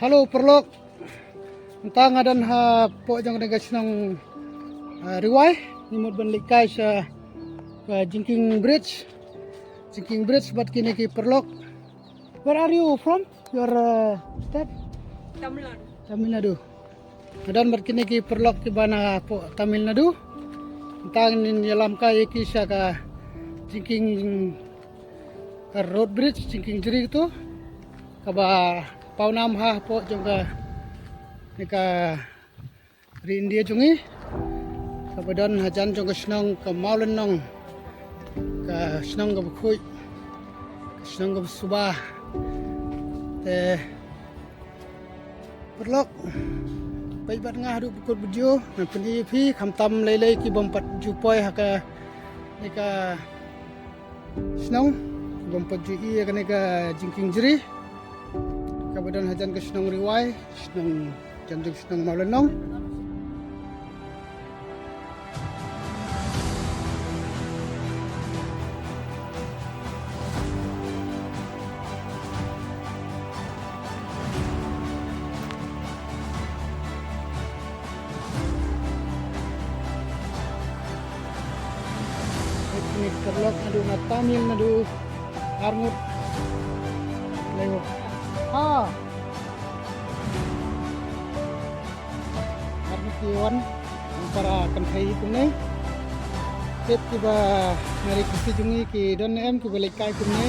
Halo perlok tentang adan ha po jang nega senang riwai nimut ban likai sa Jinking Bridge bat kini ki perlok. Where are you from? Your state? Tamil Nadu. Tamil Nadu. Adan bat kini ki perlok ki bana po Tamil Nadu. Tentang nin yalam ka iki sa ka Jinking road bridge Jinking jeri itu kaba paunam ha po juga nika ri India jungi kabadon hajan juga senang ke maulen nong ke senang ke bukui senang ke subah te perlok baik bat ngah du bukut bujo na peni phi khamtam lei ki bompat jupoi haka nika senang bompat ju i ka nika Jinking jeri kabadan hajan ke senang riwai senang janjuk senang maulenong ini perlok nadu na Tamil Nadu arngut lewat Iwan para kanthai kunne tep kiba mari kusti jungi ki don em ki balik kai kunne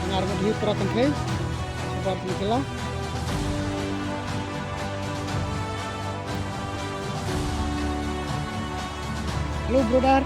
ngar mudhi para kanthai sebab nikela halo brother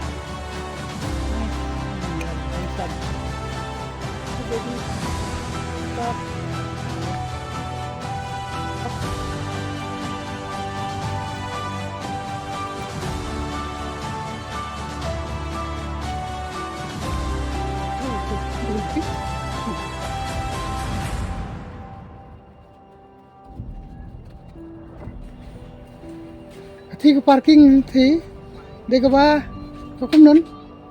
thi ke parking thi de ke ba ko kum non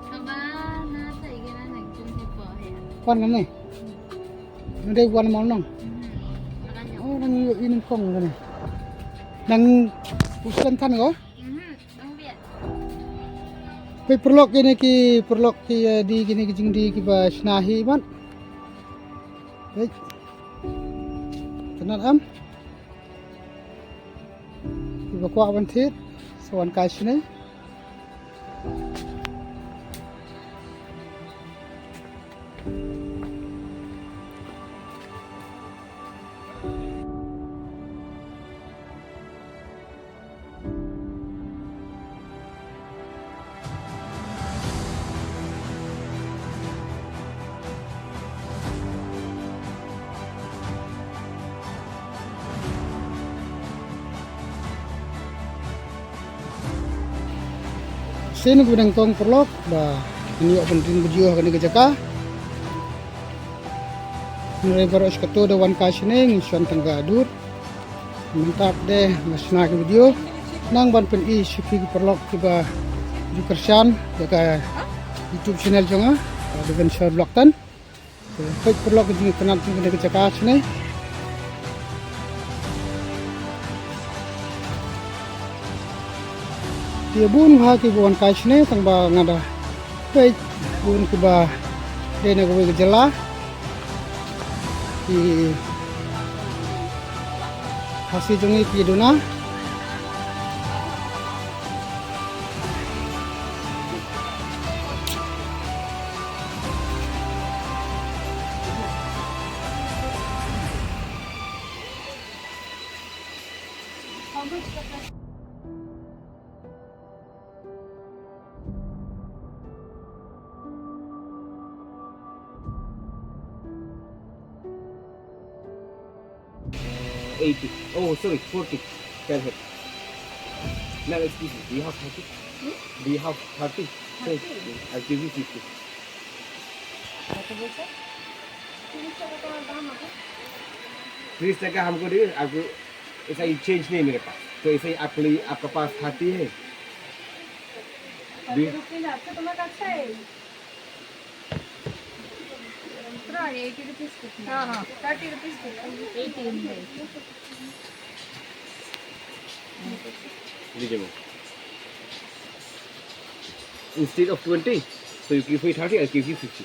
Kaba na sa igana nagjun po ya. kwan ngam nei de wan mal nong Makanya. oh nang yu in kong ngane nang usan than go Ang biat. pe perlok ki di gini ki jing di ki ba snahi ban baik tenan am ki ba kwa ban thit sawan kai sine sini gudang tong perlok ba ini penting bujuh kan ke jaka mulai baru seketu da wan kasine ngison tangga adur mantap deh masna ke video nang ban pen i suki perlok tiba jukersan jaka YouTube channel jonga dengan share blog tan baik perlok jing kenal jing ke jaka sini dia bun ha ki buan kasne tang ba ngada baik bun ki ba dena go gejala ki hasi jungi ki duna $80. Oh, sorry, $40. Tell her. Now, excuse me. Do you have 30? Do you have 30? Say, I'll give you 50. $30 हमको दे आपको ऐसा चेंज नहीं मेरे पास तो ऐसे ही आपका पास 30 है তোমার কাছে Try 80 rupees. 30 rupees. ఉంది. लीजिए ma'am. Instead of 20, so you give me 30, I'll give you 50.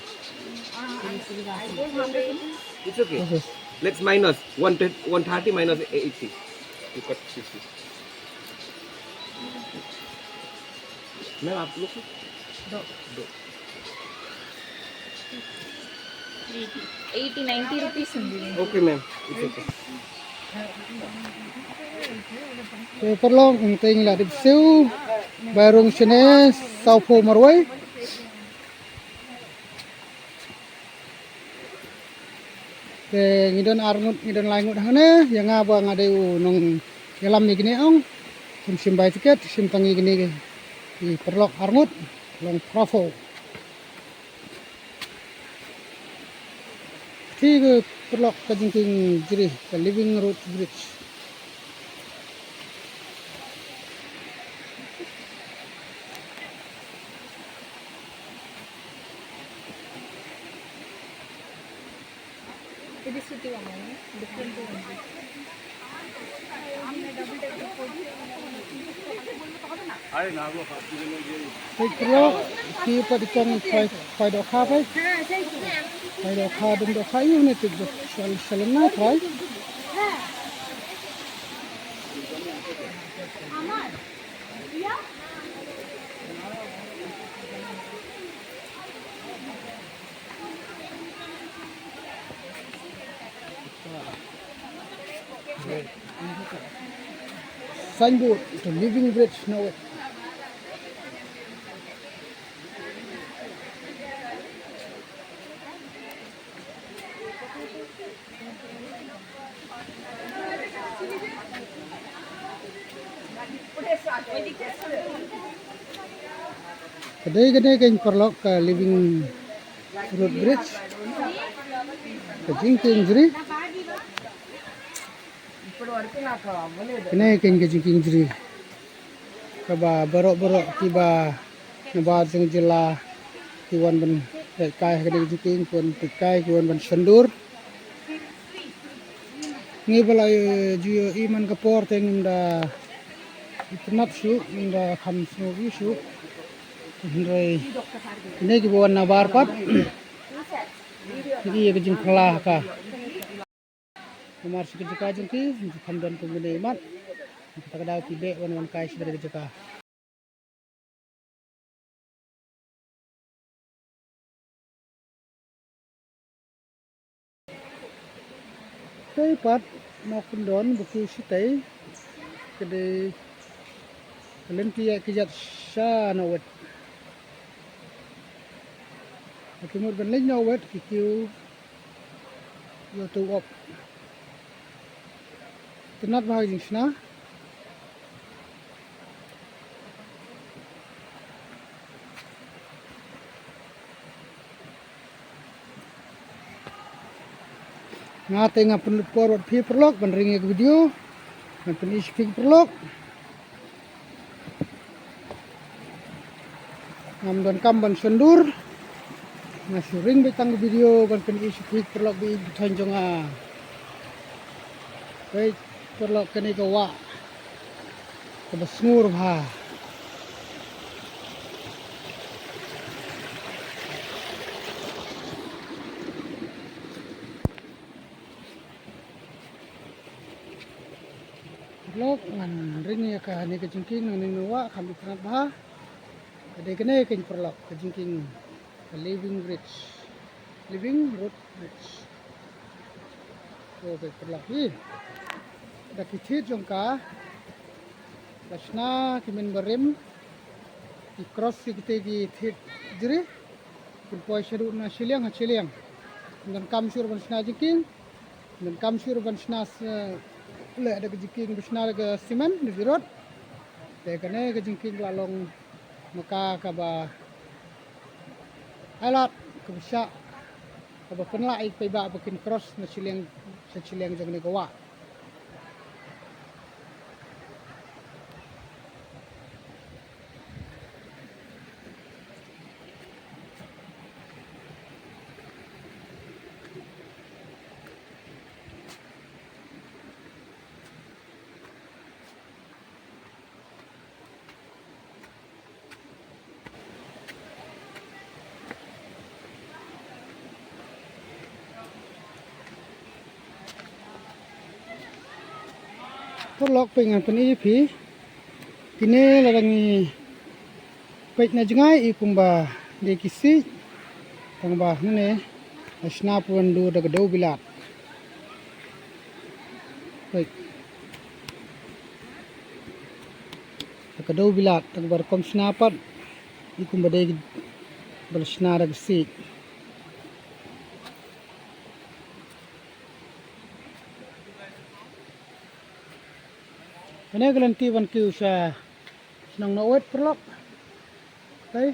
It's okay. Okay. Let's minus 130 minus 80. You got 50. Ma'am, आप लोग 80-90 రూపీస్ ఉంది. Okay, ma'am. It's okay. So perlok ting la dip siu barung sene sau pho marwai. Ke ngidon arngut ngidon langut hane yang aba ngadeu nong yalam ni gini ong sim bai tiket sim tangi gini di perlok arngut long profo. Ti ke perlok ka jingking jiri ke living road bridge. ఇది సిటీ అమ్మాయి డిఫరెంట్ ఉంది. Baik perlok ki padikong fai do kha fai. Fai do kha dum do khai ni tik do salam na khai. Signboard to living bridge now. Kedai kain perlok ke living road bridge. Ke jingking jeri. Kene kain ke jingking jeri. Kaba berok tiba nabad sing jela kiwan ban kai kedai jingking pun kai kiwan ban sendur. Ngi balai jio iman kapor tengin da itnat su inda kham su isu. Ndrai ini ki bawa nabar pat ini ke jing khala ka kumar sikit jika jengki khamdan ko gune mat kita kadau tibe wan kai sidar ke jika kai pat nok pendon buki sitai kede kalian kijat sha nawet Kimur ban leng nawet kikiu yo tu op tenat bahag jingsna ngate ngapun forward pi perlok ban ringi video ngapun speak perlok ngam dan kam ban sendur nasi ring betang video kan kena isi quick perlok di tanjonga baik perlok kena kawa kebasngur bah perlok ngan ring ya ka ni kejingking nang nuwa kami kena bah ada kena ken perlok kejingking living road bridge. So perlok ni dak kicit jongka lasna kimin barim di cross kita di thit jeri kun poi sharu na shiliang dengan kam sur ban sna jiking dengan kam sur ban sna le ada jiking bisna ke simen di road te kane ke jiking lalong maka kaba alat kebisa kaba penla ik pe ba bikin cross na siliang jang ni kawa perlok pengen peni pi kini ladangi pek na jengai ikumba de kisi tang bah nene asna pun do daga do bilat pek daga do bilat tang bar kom snapat ikumba de bersna daga si ini gelanti wan kiu sa senang nawet perlok okay.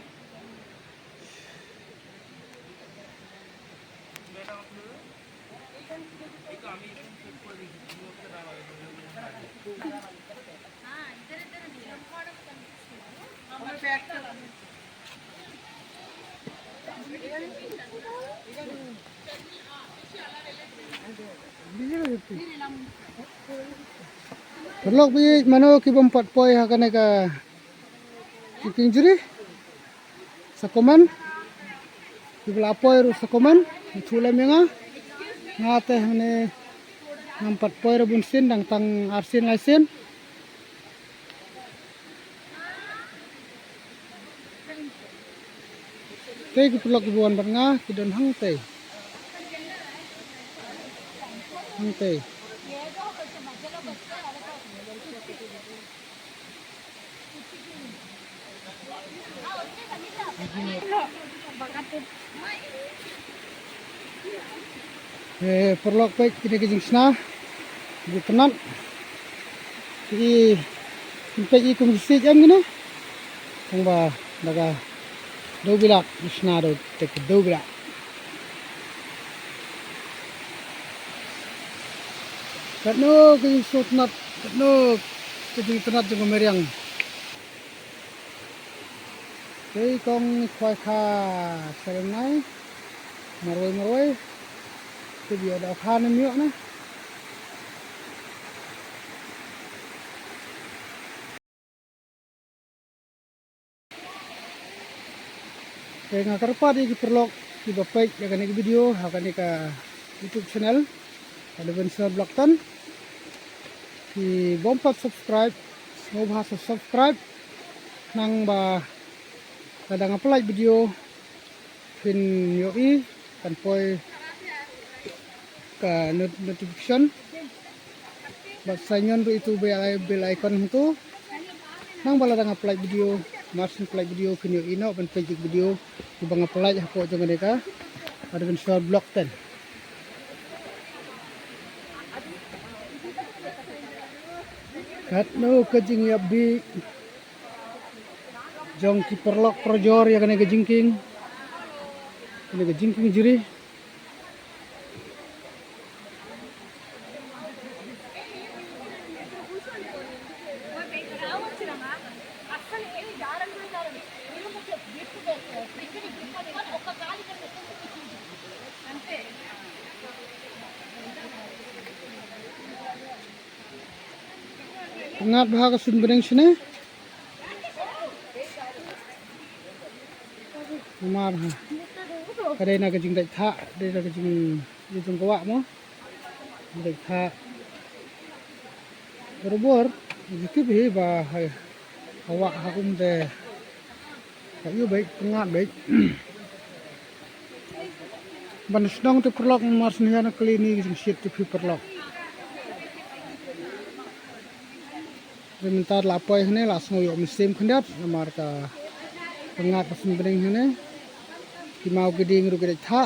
Perlok bi mano ki bompat poi hakane ka ciking juri sakoman ki bela poi ru sakoman chula menga ngate hane nampat poi ru bunsin dang tang arsin laisen tei ki perlok ki buan banga ki don hang tei perlok pek kini kijing sna di tenat ki pek i kum si jam gini tang ba daga do bilak sna do tek do bilak katno kijing sot nat katno kijing tenat jeng meriang cái con khoai kha sài này mà rồi cái điều đó kha nó miệng nữa cái ngã karpa di perlok di bapak ya kan video akan ke YouTube channel ada benser blog tan di bompat subscribe mau bahasa subscribe nang ba kadang apply video pin yoi kan poi ka notification bak sanyon ru itu bel icon itu nang bala dang apply video marsin apply video pin yoi no ban page video di bang apply ha ko jong neka ada ben short block ten kat no kajing yabi jong ki perlok projor ya kan jingking jiri pengat bahaga sun beneng sini mar kadai na kajing dai tha dai na kajing kawa mo dai tha berobor gitu bi ba kawa hakum de kayu baik pengat baik ban sedang tu perlok mas niana klini kajing shit tu perlok sebentar lapoi hene langsung yo musim kendat mar ka pengat sun beneng hene ki mau geding ru gedai tha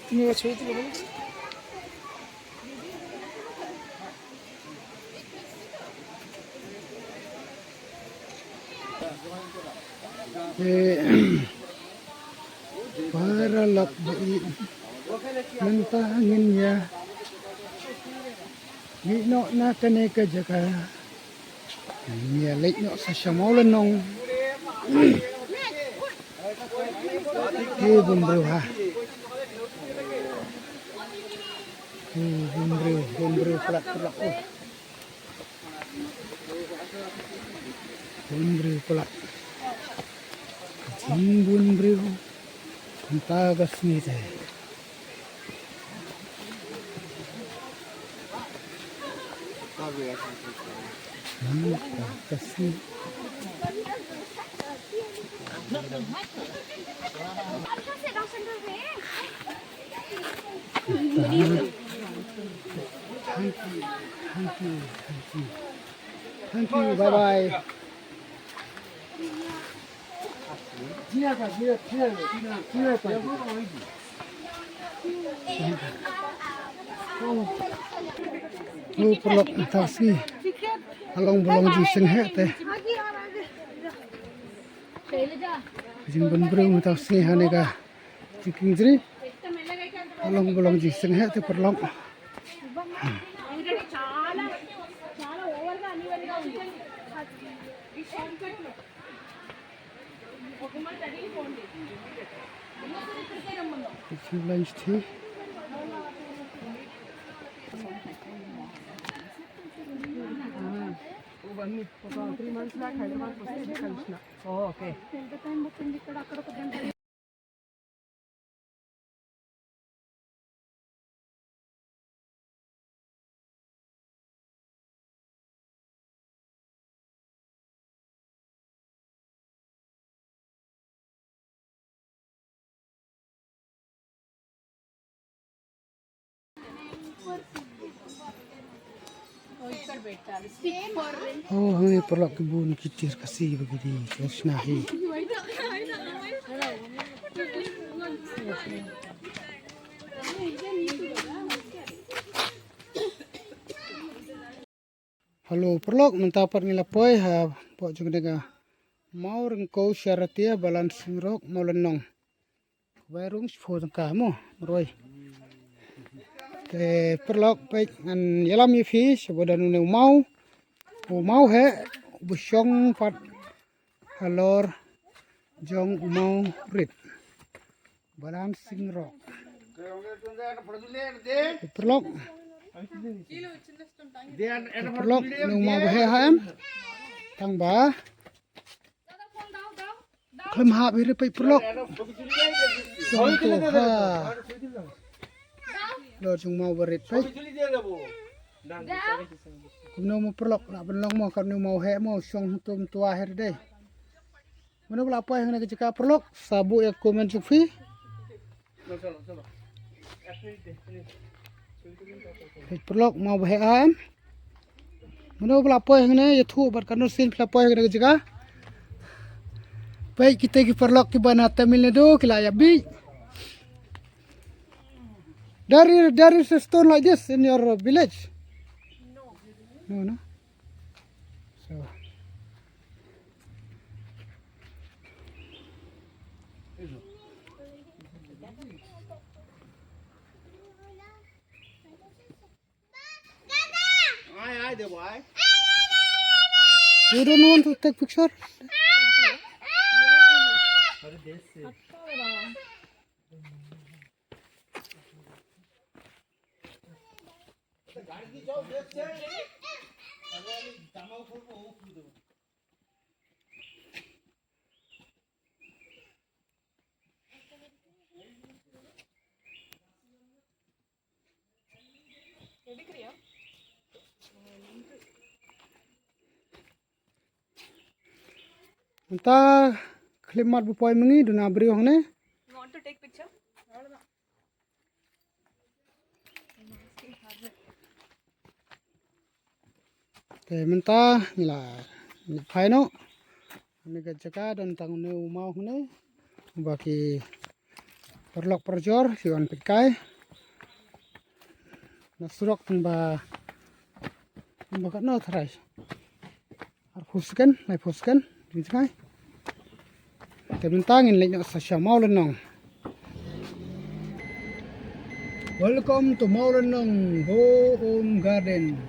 তুমি এবার ছবি তুলে বলো para lak bui mentangin ya no na kane ka jaka ya lek no sa shamol nong bun bro ha bun bro pelak pelak bun bro pelak bun bro entah kasih deh kasih thank you bye bye lu pelok tasi along bolong jiseng he teh jing ben brung tasi hanega jiking jri along bolong jiseng he teh perlok lunch tea oh okay oh ini perlu kebun kitir kasih begini terus nahi halo perlu mentapar nilapoi ha pok juga dega mau rengkau syaratia balans rok mau lenong bairung sepuluh kamu roy te perlu baik an yalam ifi sebadan nu mau he busyong pat halor jong mau rit balancing rock perlok nu mau he ham tang ba klem ha bi pe perlok jong tu ha lo jong mau berit pe kumno mo perlok la benlong mo kan mau he mo song tum tua her deh mana pula apa yang nak jika perlok sabu ya komen sufi perlok mau he am mana pula apa yang nak ya thu bar kan sin pula apa yang nak jika baik kita ki perlok ki bana Tamil Nadu kila ya bi there is a stone like this in your village. No. So. Hi, the boy. You don't want to take picture? Entah klimat bupoi mengi duna beri hone. Want to take picture? Oke, mentah nila pai no. Ini ke jaka dan tang ne umau hone. Baki perlok perjor siwan pikai nasurok tumba kat no tharai ar fuskan di tengah tentangin lenyok sasya maulenong. Welcome to Maulenong Home Garden.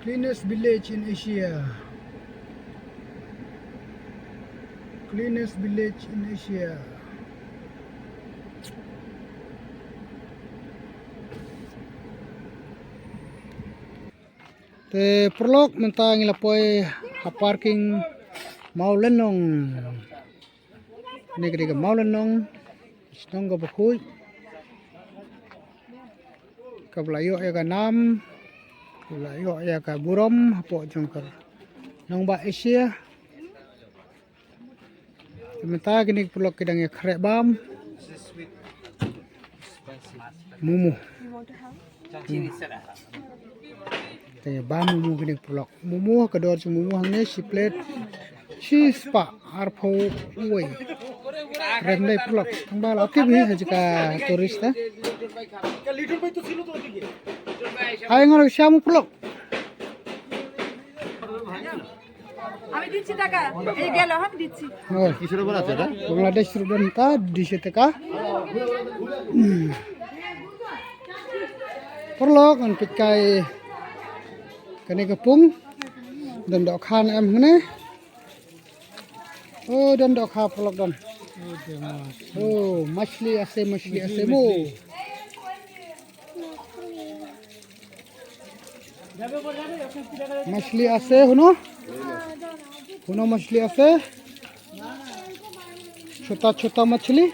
Cleanest village in Asia. Cleanest village in Asia. Te perlok mentang ilapoi ha parking Maulenong. Ini ketiga Maulenong. Senong ke bakui. Kablayo ya ka nam. Kablayo ya ka burom. Hapo jongkar. Nong ba Asia. Sementara kini perlok kidang ya krek bam. Mumu. Te bam mumu kini perlok. Mumu kedua mumu hangnya si plate. Si spa arpo uwe. Keren deh perlok. Tambah aktif nih jika turis dah. Ayo ngorok siamu perlok. আমি দিচ্ছি টাকা এই গেল আমি দিচ্ছি Oh, কিসের উপর আছে এটা? Bangladesh student ta di seteka. Perlo kan pikai kene kepung dan dok khan em hne. Oh, dan dok kha perlo dan. Oh, machli ase mo. Machli ase huno. Huno machli ase. छोटा मछली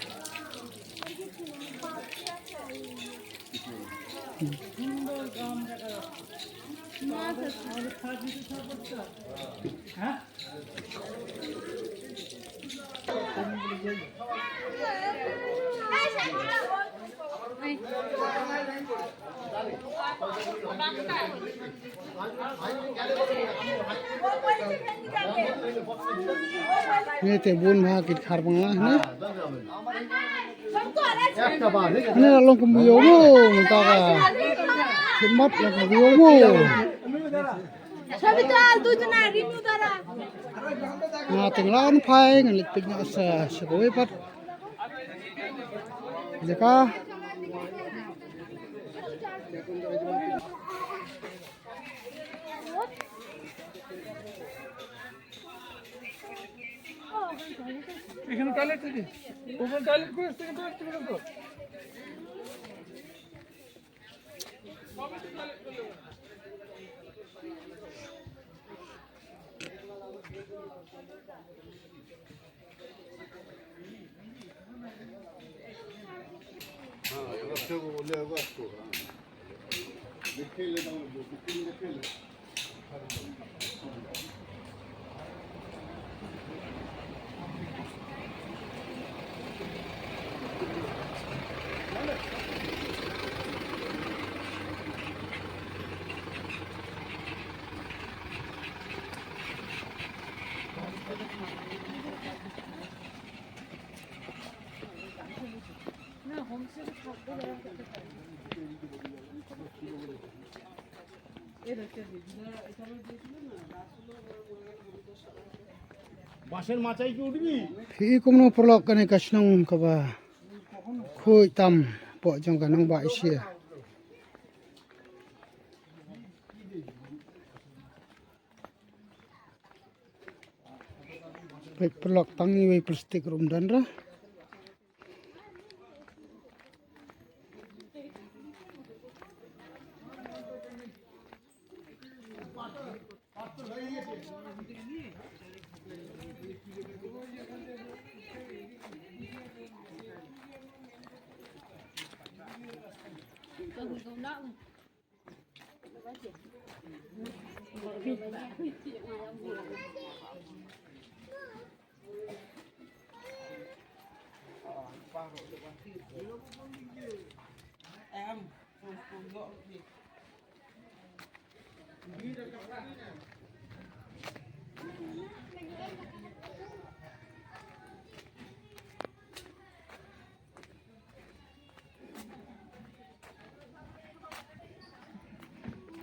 ini teh bun bahakit kharbang lah ini lalong kumbiyomo mentaka semat yang kumbiyomo nah tinggalan pai ngalit piknya asa sekowe pat jika এখানে টয়লেট থেকে ওখানে টয়লেট করে থেকে টয়লেট করে বাঁশের মাচায় কি উঠবি fi kumno perlok kane kasnong kaba khoi tam po jong kanong ba isia baik perlok tangi we plastik rum dan ra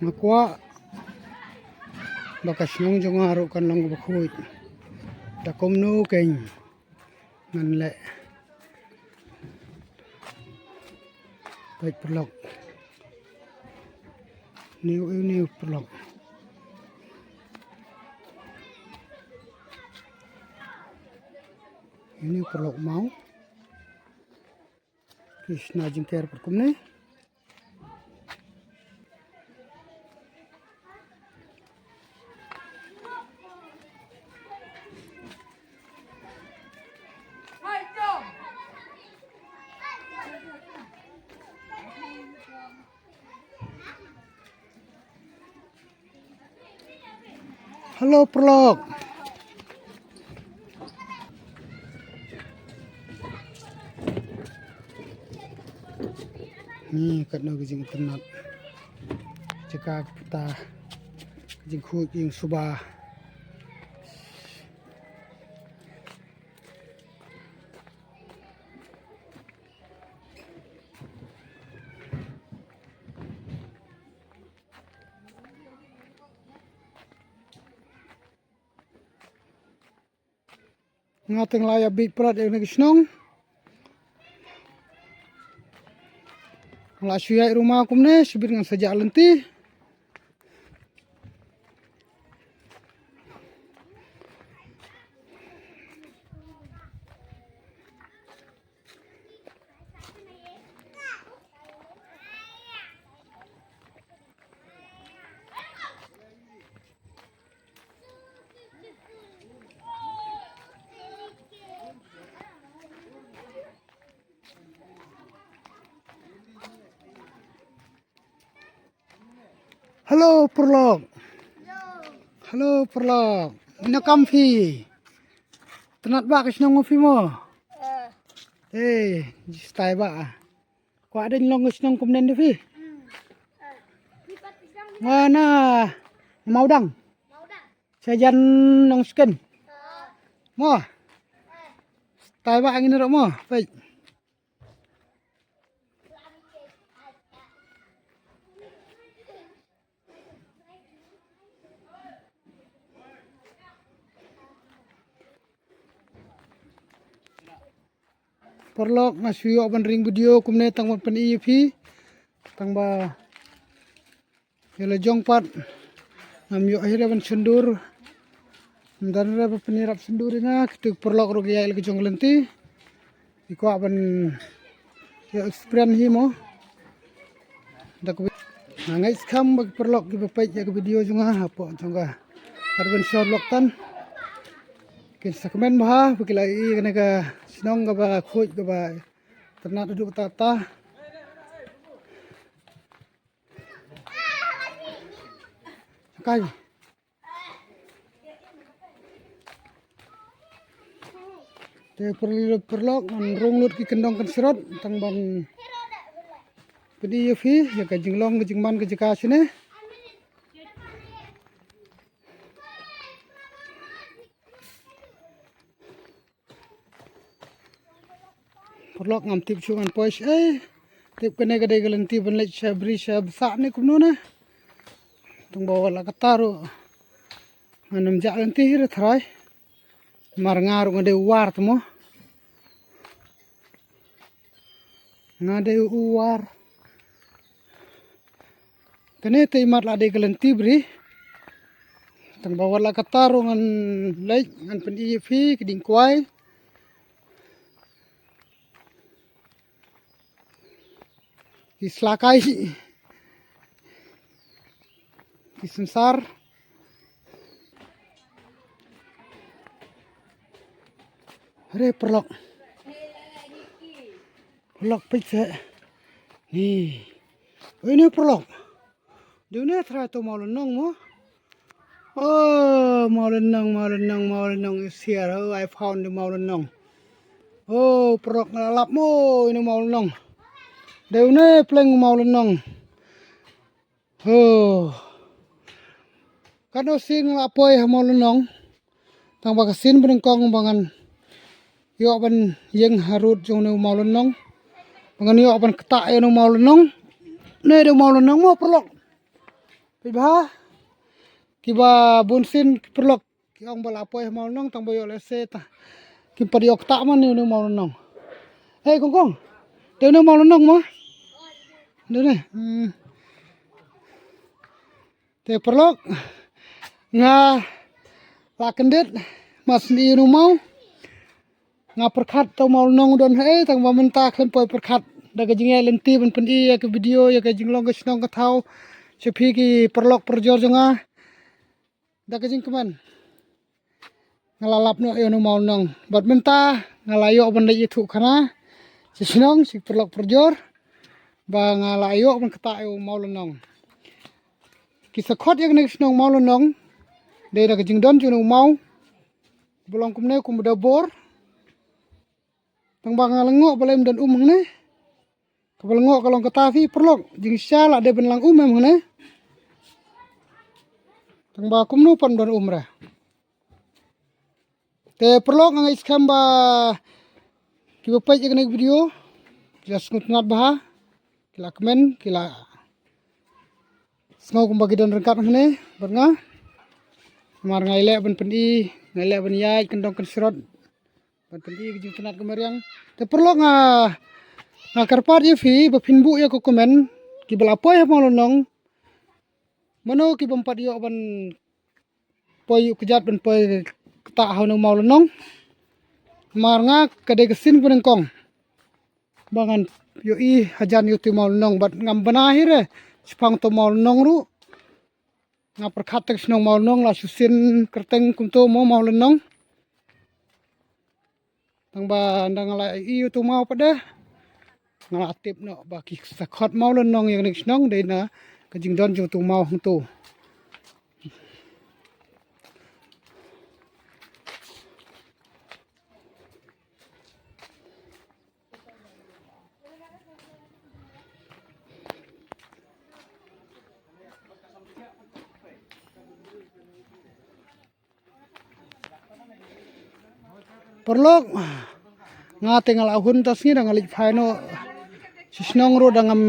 Makwa bakas nong jong haru kan long bakhuit ta kom no keng ngan le baik pelok new pelok ini pelok mau Krishna jengker perkum nih. Hai, jom. Halo pelok. Ni kat no gijing tenat. Jika kita gijing khu gijing subah. Ngateng laya big prat yang nagisnong. Ngala suyai rumah aku ne subir ngan saja lenti. Halo perlok. Halo perlok. Ina kamfi. Tenat ba kisnong ngopi mo? Stai ba. Ko ada nyong kisnong kumnen devi. Mana? Mau dang. Sajan nong sken. Mo. Stai ba angin ro mo. Baik. Perlok masih ban ring video kumne tang pen EV tang ba yela jongpat nam yo akhirnya ban sendur dan ra penirap sendur na ketuk perlok ro ya le jong lenti iko ban yo experience himo dak ngai skam bag perlok gi bapai ya video junga apo jonga arban shorlok tan kin sakmen bah bukila i kana ka sinong ka ba khoj ka ba tanah duduk tata kai te perlok rong lut ki kendong kan serot tang ban pedi fi ya ka jinglong ka jingman ka jika sine perlok ngam tip chuan pois tip kene gade galanti ban lech sabri sab sa ne kumno na tung bawa la kataru manam ja lanti hir thrai mar ngaru ngade war tmo ngade war kene te mat la de galanti bri tung bawa la kataru ngan lech ngan pen fi keding kwai Islakai di sensar Hare perlok pizza ni ini perlok dunia teratu mau lenong mo oh mau lenong is here oh I found the mau lenong oh perlok ngalap mo ini mau lenong Deune pleng mau lenong. Oh. Kano sin apoy hamol nong tang ba sin benengkong bangan yo ban yeng harut jong no mau nong bangan yo ban kata yo no mau nong ne do mau nong mo perlok pi ba ki ba bun sin perlok ki ong bal apoy mau nong tang ba yo le se ta ki pa yo kata man yo no mau nong hey kong de no mau nong mo de ne te perlok nga la kendit mas ni nu mau nga perkhat to mau nong don he tang ba menta klen poi perkhat da ka jinge lenti ban pen i ya ke video ya ka jinglong ka snong ka thau sepi ki perlok perjor jonga da ka jing keman ngalalap no yo nu mau nong bat menta ngalayo ban dai thu khana si snong si perlok perjor ba ngalayo ban kata yo mau nong ki sakhot ya ne snong mau nong de da jing don ju mau belong kumne kum da bor tang bang lengo balem dan ne kabel ngo kalong katafi perlok jing sala de ben lang mem ne tang ba kum nu pan don ra te perlok ngai skamba ki ba pai ne video just ngut ngat bah kila komen kila sngo kum bagi don rengkat ne bernga mar ngai le ben pendi ngai le ben yai kendong ken srot ban pendi jing tenat kemeriang te perlo nga karpat ye fi ba pinbu ya ko komen ki belapoy ha mau nong mano ki bampat yo ban poy kejat ban poy ta ha no mau nong mar nga kade kesin buneng kong bangan yo i hajan yo ti mau nong bat ngam bana hire sipang to mau nong ru nga perkhat tek snong mau nong la susin kerteng kumto mau nong tang ba ndang la i tu mau pada ngala atip no ba ki sakhot mau nong yang nek snong de na ka jing don ju tu mau hung tu perlok nga tengal ahun tas ni dang alik phaino sisnong ro dangam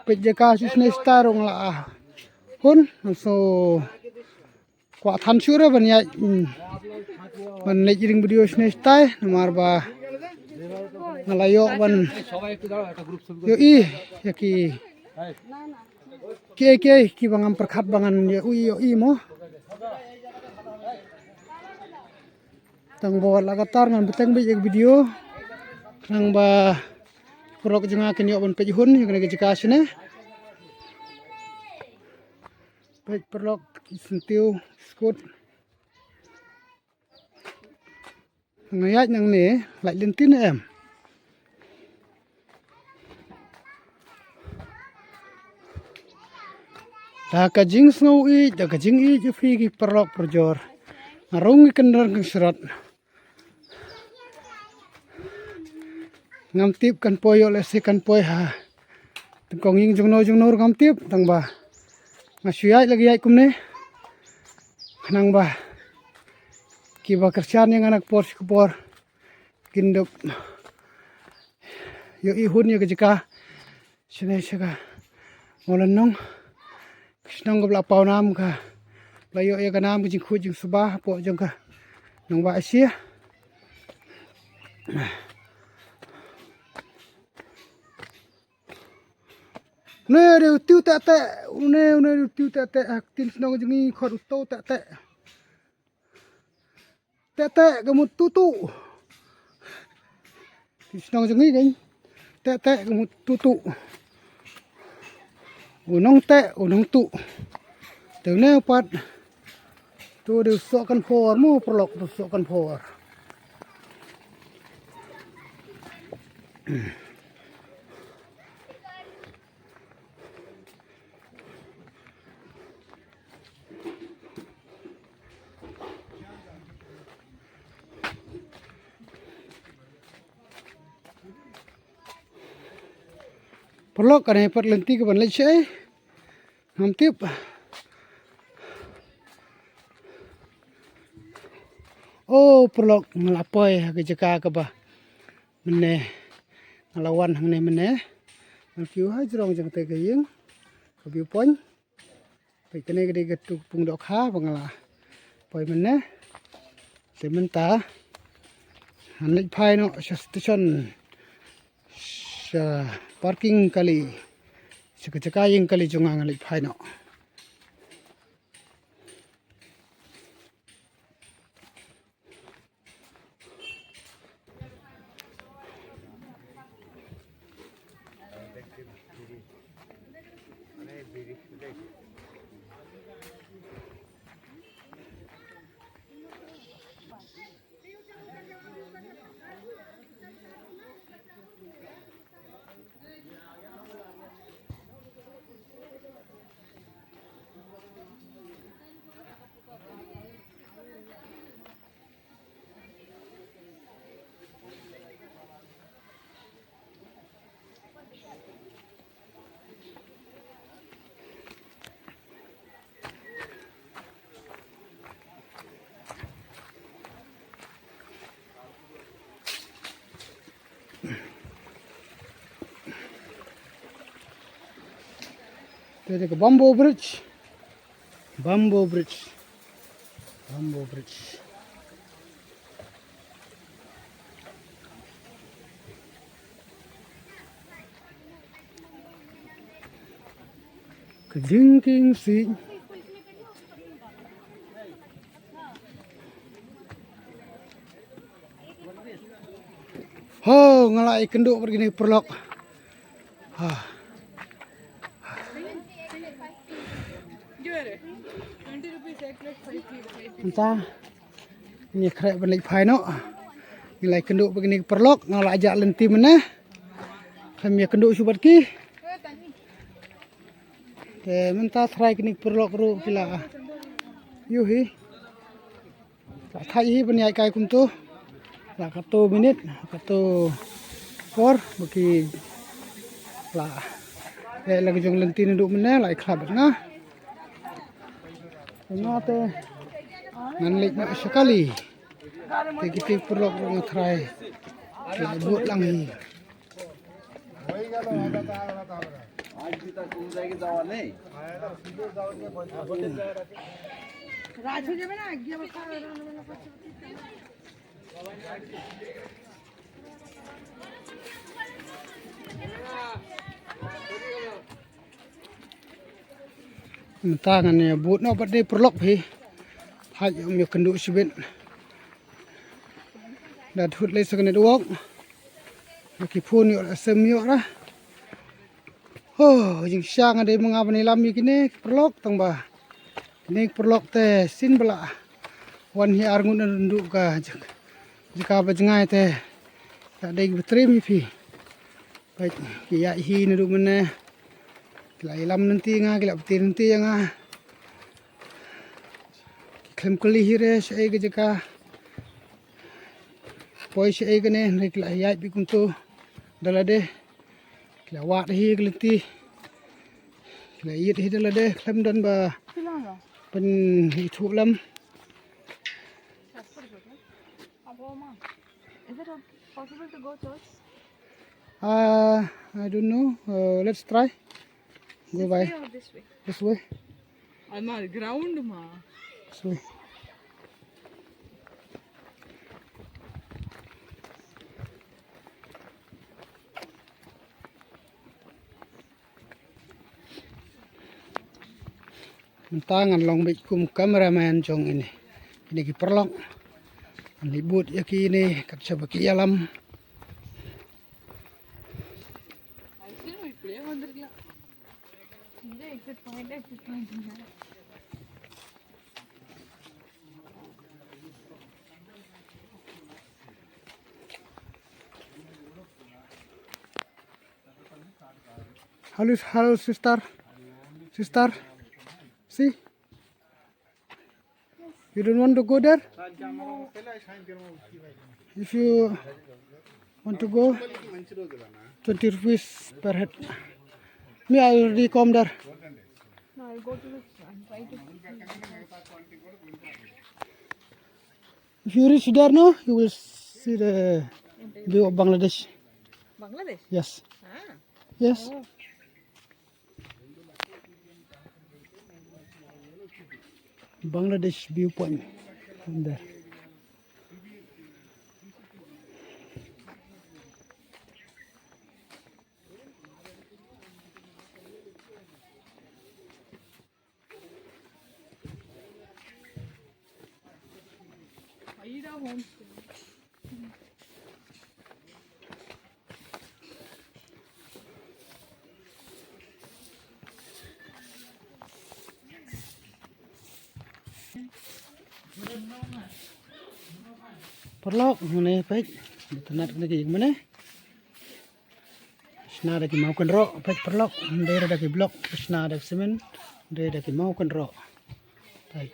pejeka sisne star ong la hun so kwa than sure ban ya ban ne jiring video sne stai namar ba ngalayo ban yo i ya ki bangam perkhat bangan yo i mo tang bawa lagatar ngan beteng bi video nang ba perok jenga ken yo ban pejhun yang ne jika sine pej perlok sentiu skut ngayat nang ne lại lentin em da ka jing snow i da ka jing i ju fi ki perlok perjor arung ikan keng serat ngam tip kan poyo le se kan poy ha tengkong ying jong no ngam tip tang ba ngasuyai lagi ai kumne nang ba ki ba kerjaan yang anak por sekepor kinduk yo i hun yo kejeka sine sega molen nong kisnong gobla pau nam ka layo ya kanam jing khu jing subah po jong ka nong ba asia ne de tiu ta ta ne tiu ta ta tin snong jing khot to ta ta gamut tutu tin snong jing ni ta gamut tutu unong tu từ nêu pat tôi đều sợ căn phò mua prolog tôi sợ căn phò prolog cái này pat lenti cái vấn lấy chế làm tiếp Oh perlok ngelapoy ke jeka ke bah. Meneh ngelawan hang ne meneh. View ha jrong jeng te gayeng. Ke view point. Pai kene gede getuk pung dok ha bangala. Poi meneh. Sementa hanik phai no station parking kali jeka yang kali jungang alik phai no. Itu ke Bamboo Bridge. Bamboo Bridge. Bamboo Bridge. Ke jingking si. Oh, ngalai kenduk begini perlok. Entah ini kerek balik phai no nilai kenduk begini perlok ngalak ajak lenti mana kami kenduk subat ki mentah try kini perlok ru kila yuhi tak thai banyai kai kum tu la kato minit kato for bagi la lagi jong lenti nduk mana lai khlab na Ngate nanlik na sekali. Kita perlu ngetrai. Buat langi. Raju যাবে না গিয়ে আবার খাওয়া Tangan ni buat no pada perlok he. Hai yang kenduk sibet. Dah hut le sekene duok. Laki pun yo asem yo lah. Oh, jing siang ada mengapa ni lami kini perlok tang bah. Ini perlok teh sin bela. Wan hi arngun nduk ka. Jika bajengai teh tak ada betrim pi. Baik, ya hi nduk mana. Lai lam nanti nga gila peti nanti yang klem kuli hire saya ke jaka poi saya ke ne naik lah ya bi kuntu dalade kila wat hi kelenti kila yit hi dalade klem dan ba pen itu lam. Is it possible to go church? I don't know. Let's try. Go by Or this way? this way. Amma ground ma. This way. Tangan long bikum cameraman jong ini ki perlok libut yaki ini kat sabaki alam. Hello sister. See? You don't want to go there? If you want to go, 20 rupees per head. Me, I already come there. No, I'll go to the and try to. If you reach there now, you will see the view of Bangladesh. Bangladesh? Yes. Ah. Yes. Bangladesh viewpoint from there. Aida home. Perlok mana baik. Tenat kena ke mana? Sna ada ke mau kan ro, baik perlok. Dari ada ke blok, sna ada ke semen. Dari ada ke mau kan ro. Baik.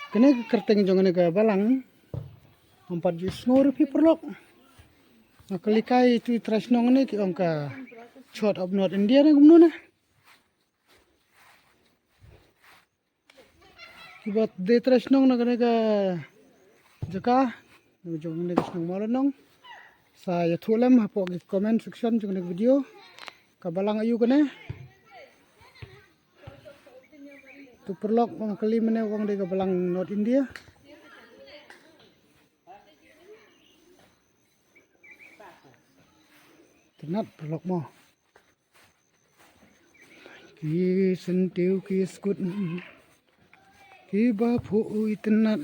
Kena kerteng jangan ke balang. 4 rupiah per lok. Nakalikai itu trasnong ni ki angka short of North India ni gumno na. Kibat de trasnong na ka jaka jong ni trasnong malanong. Saya thulam hapo ki comment section jong ni video. Kabalang ayu kana. Tu per lok ang kali mana wang de kabalang North India. Tenat perlok mo. Ki sentiu ki skut. Ki bapu tenat.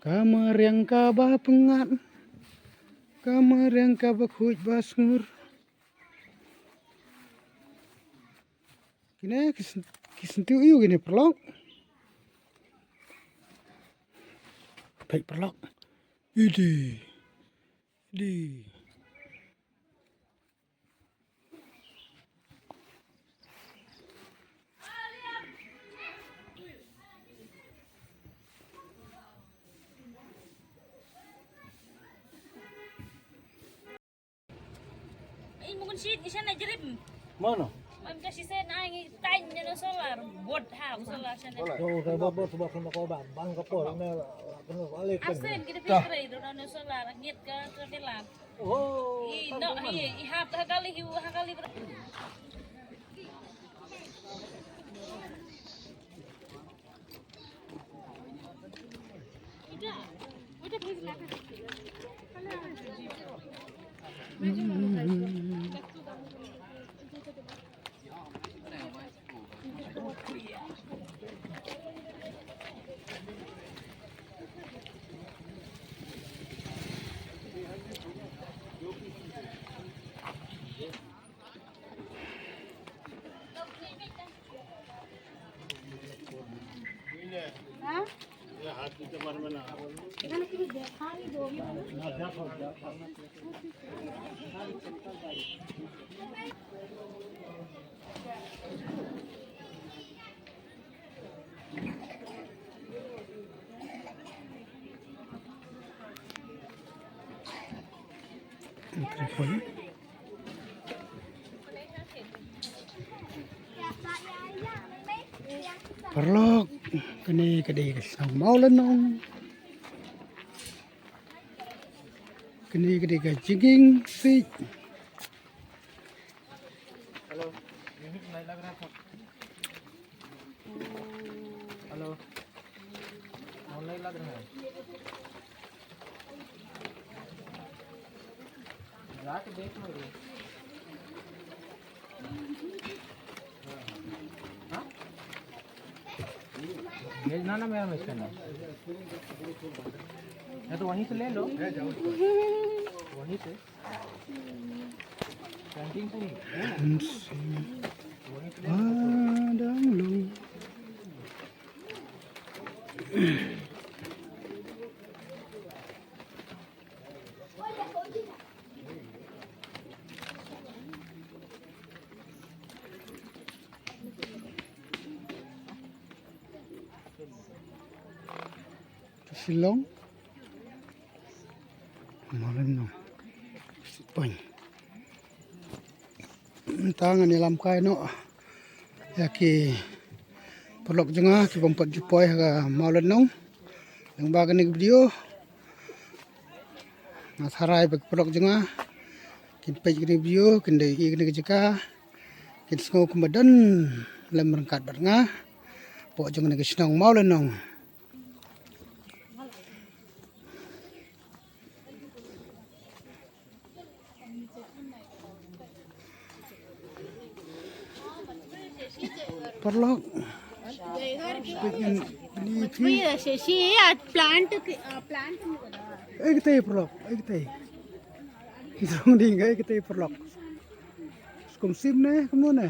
Kamar yang kabah pengat. Kamar yang kabah kuj basngur. Kini ki sentiu iu gini perlok. Baik perlok. Idi. Mungkin sih di sana jerip. Mana? Mam kasi sen ay tanya no solar, bot ha solar sana. Yo, kaya babot sa bakong nakoban. Bang ka po, na balik. Asen kita pikir itu no solar, ngit ka terdelam. Oh, I no i hap hakali Telepon. Perlok. Kini kedai kesang mau lenong. Kini kedai ke jigging feet. Hello. Music नहीं लग रहा था. Hello. नहीं लग रहा है. जाके देख लो रे. हाँ? भेजना ना मेरा मैसेज करना. या तो वहीं से ले लो. वहीं से. कैंटीन से नहीं. वहीं से ले लो. Padang lu. Silong. Malam no. Sipan. Tangan ni lam kai no. Yaki perlok jengah ki bompat jupoi ha malam no. Yang bagan ni video. Ngasarai bag perlok jengah. Kin page ni video kin dei i ni jeka. Kin sengo kumadan lem rangkat barngah. Pok jeng ni senong malam no. Perlok. भैया Shashi plant plant Ek tay perlok, ek tay. Idrong ding ek tay perlok. Skum sim ne, kamu ne.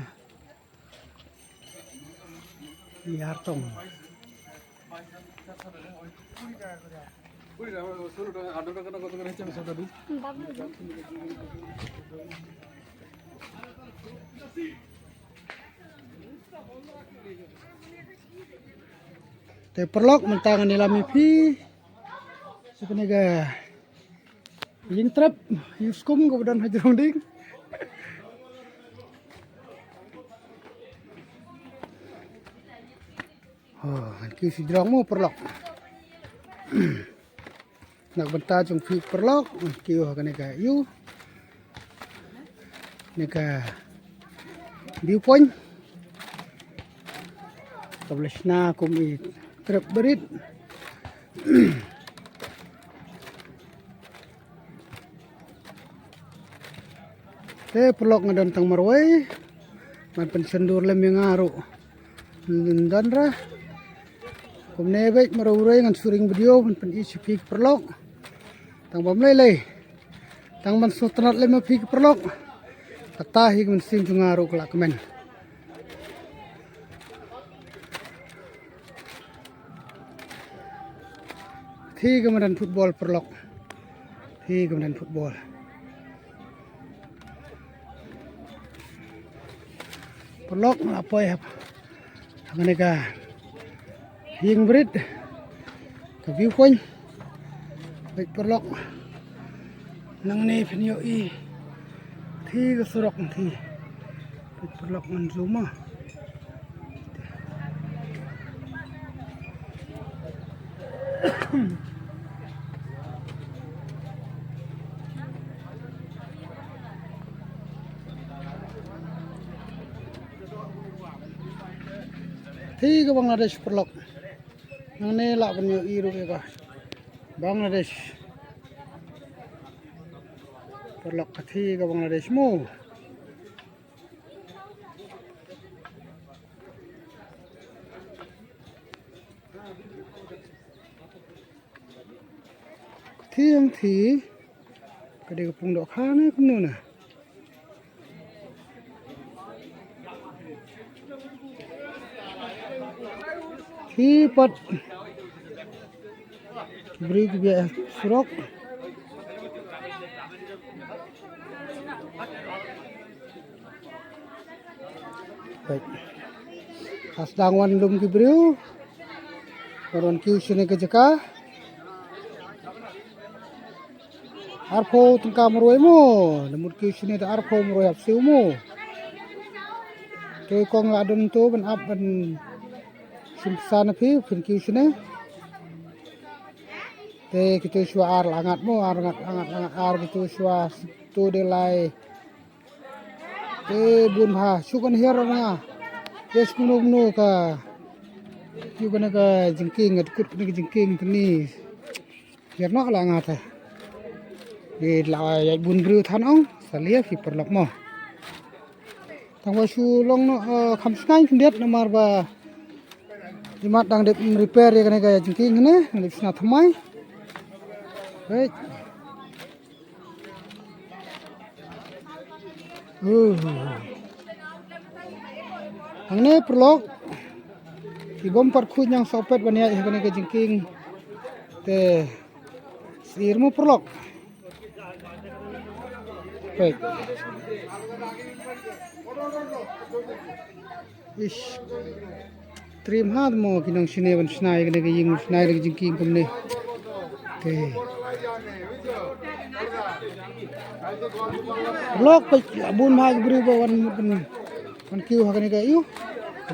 Biar tong. Tay perlok mentangan nila mipi. Sebenarnya yang trap, yang skum kemudian hajrong ding. Oh, nanti si drong mo perlok. Nagbenta jong fi perlok, kiyo kaneka yu. Neka viewpoint. Tablas na kumi trap berit. Perlok ngadon tang marwai man pensendur lem yang ngaru dan ra kum nebek marurai ngan suring video man pen isi pik perlok tang bam lele tang man sutrat lem pik perlok kata hig man sim ngaru kelak kemen thi kemudian football perlok thi kemudian football perlok apa ya mereka hing berit ke viewpoint baik perlok nang ne video i thi ke surok thi baik perlok ngan zuma thi ke Bangladesh perlok nang ne lak penyo iru ka Bangladesh perlok thi ke Bangladesh mo thi yang thi kade kepung dok khane kumno na Hipat beri juga surok baik khas dangwan lum kibriu karon kiu sini ke jeka arpo tengka meroi mo lemur kiu sini ta arpo meroi apsiu mo toy kong adon to ban ap ban simsan api fin kiu sini te kita suar langat mo angat ar gitu suar to delai te bun ha sukan hero nga yes kuno ka yu kana ka jingking atkut kana jingking tni yer nok langat di la ya bun bru than ong salia fi perlok mo tang wa su long no kham skai kundet namar ba Jimat dang dep repair ya kana ka jingking ne ndik sna thamai baik Ang ne perlok ibom parkhu yang sopet bania kana ka jingking te sirmu perlok baik ish trim had mo kinong sine ban snai kana ka ying snai ka jingking kumne te Blok pa abun mahal beri bawan wan kiu hakani ka iu.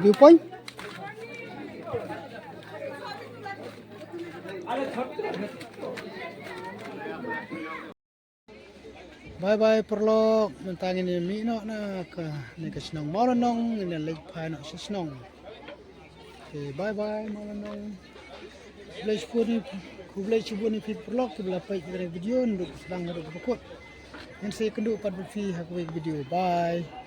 View point. Bye bye perlok mentang ini mi no na ka ni ka snong malanong ini lake pai no sa snong. Okay, bye bye malanong. Bless puni kublai cibuni fit perlok tu bela pai video nduk sedang nduk berkut. Yang saya kenduk pada video. Bye.